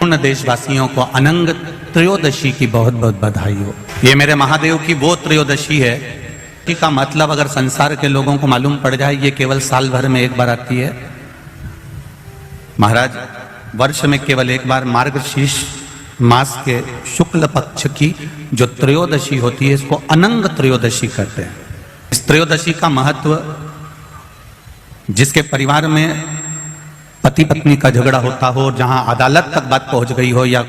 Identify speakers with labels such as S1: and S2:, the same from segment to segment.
S1: पूर्ण देशवासियों को अनंग त्रयोदशी की बहुत बहुत बधाई हो। ये मेरे महादेव की वो त्रयोदशी है का मतलब अगर संसार के लोगों को मालूम पड़ जाए ये केवल साल भर में एक बार आती है। महाराज वर्ष में केवल एक बार मार्गशीर्ष मास के शुक्ल पक्ष की जो त्रयोदशी होती है इसको अनंग त्रयोदशी कहते हैं। इस त्रयोदशी का महत्व, जिसके परिवार में पति पत्नी का झगड़ा होता हो, जहां अदालत तक बात पहुंच गई हो, या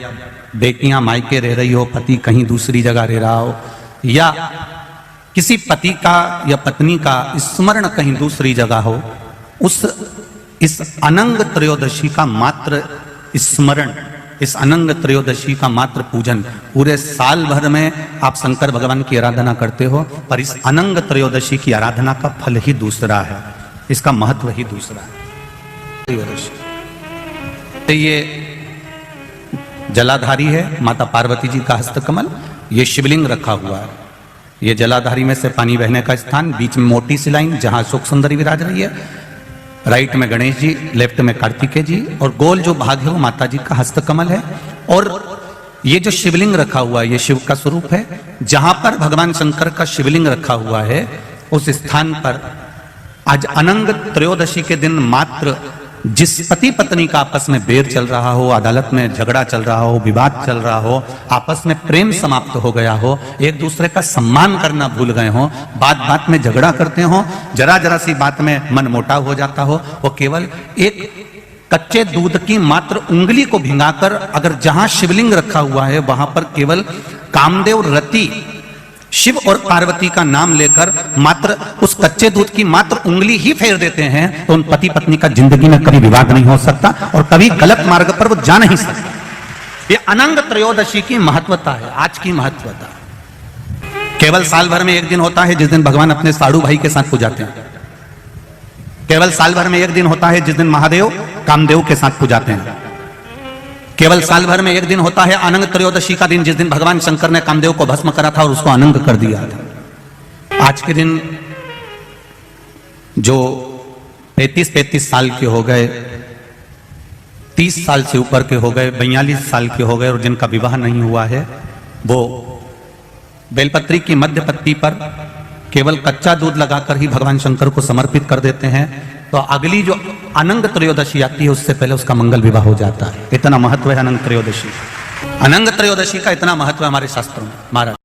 S1: बेटियां मायके रह रही हो, पति कहीं दूसरी जगह रह रहा हो, या किसी पति का या पत्नी का स्मरण कहीं दूसरी जगह हो, इस अनंग त्रयोदशी का मात्र स्मरण, इस अनंग त्रयोदशी का मात्र पूजन, पूरे साल भर में आप शंकर भगवान की आराधना करते हो, पर इस अनंग त्रयोदशी की आराधना का फल ही दूसरा है, इसका महत्व ही दूसरा है। त्रयोदशी ये जलाधारी है, माता पार्वती जी का हस्तकमल, ये शिवलिंग रखा हुआ है। ये जलाधारी में से पानी बहने का स्थान, बीच में मोटी सी लाइन जहां सुख सुंदरी विराज रही है, राइट में गणेश जी, लेफ्ट में कार्तिकेय जी, और गोल जो भाग है वो माता जी का हस्तकमल है। और ये जो शिवलिंग रखा हुआ है ये शिव का स्वरूप है। जहां पर भगवान शंकर का शिवलिंग रखा हुआ है उस स्थान पर आज अनंग त्रयोदशी के दिन मात्र जिस पति पत्नी का आपस में बैर चल रहा हो, अदालत में झगड़ा चल रहा हो, विवाद चल रहा हो, आपस में प्रेम समाप्त हो गया हो, एक दूसरे का सम्मान करना भूल गए हो, बात बात में झगड़ा करते हो, जरा जरा सी बात में मन मोटाव हो जाता हो, वो केवल एक कच्चे दूध की मात्र उंगली को भिंगाकर अगर जहां शिवलिंग रखा हुआ है वहां पर केवल कामदेव रति शिव और पार्वती का नाम लेकर मात्र उस कच्चे दूध की मात्र उंगली ही फेर देते हैं तो उन पति पत्नी का जिंदगी में कभी विवाद नहीं हो सकता और कभी गलत मार्ग पर वो जा नहीं सकता। ये अनंग त्रयोदशी की महत्वता है, आज की महत्वता। केवल साल भर में एक दिन होता है जिस दिन भगवान अपने साड़ू भाई के साथ पूजाते हैं। केवल साल भर में एक दिन होता है जिस दिन महादेव कामदेव के साथ पूजाते हैं। केवल साल भर में एक दिन होता है अनंग त्रयोदशी का दिन, जिस दिन भगवान शंकर ने कामदेव को भस्म करा था और उसको अनंग कर दिया था। आज के दिन जो 33 साल के हो गए, 30 साल से ऊपर के हो गए, 42 साल के हो गए और जिनका विवाह नहीं हुआ है वो बेलपत्री की मध्य पत्ती पर केवल कच्चा दूध लगाकर ही भगवान शंकर को समर्पित कर देते हैं। तो अगली जो अनंग त्रयोदशी आती है उससे पहले उसका मंगल विवाह हो जाता है। इतना महत्व है अनंग त्रयोदशी। अनंग त्रयोदशी का इतना महत्व है हमारे शास्त्रों में महाराज।